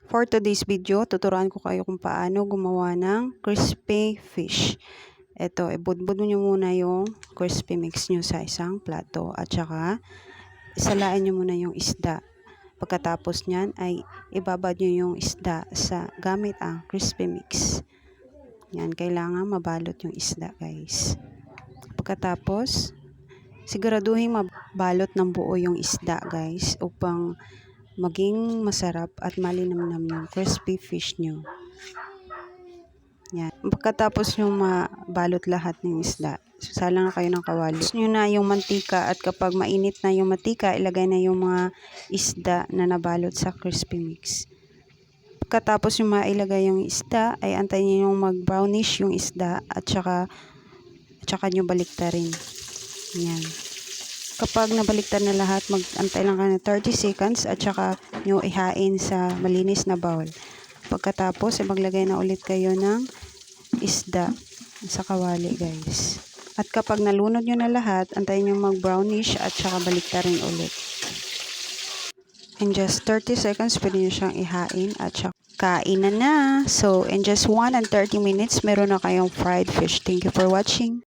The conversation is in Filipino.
For today's video, tuturuan ko kayo kung paano gumawa ng crispy fish. Ito, ibudbud nyo muna yung crispy mix nyo sa isang plato at saka isalain nyo muna yung isda. Pagkatapos nyan ay ibabad nyo yung isda sa gamit ang crispy mix. Yan, kailangan mabalot yung isda, guys. Pagkatapos, siguraduhin mabalot ng buo yung isda, guys, upang maging masarap at malinamnam yung crispy fish nyo. Yan. Pagkatapos nyo mabalot lahat ng isda, salang na kayo ng kawali. Nyo na yung mantika at kapag mainit na yung mantika, ilagay na yung mga isda na nabalot sa crispy mix. Pagkatapos nyo mailagay yung isda, ay antayin nyo yung mag-brownish yung isda at saka nyo baliktarin. Yan. Kapag nabaliktad na lahat, mag-antay lang kayo ng 30 seconds at saka nyo ihain sa malinis na bowl. Pagkatapos, maglagay na ulit kayo ng isda sa kawali, guys. At kapag nalunod nyo na lahat, antayin nyo mag-brownish at saka baliktarin ulit. In just 30 seconds, pwede nyo siyang ihain at saka kain na. So, in just 1 and 30 minutes, meron na kayong fried fish. Thank you for watching.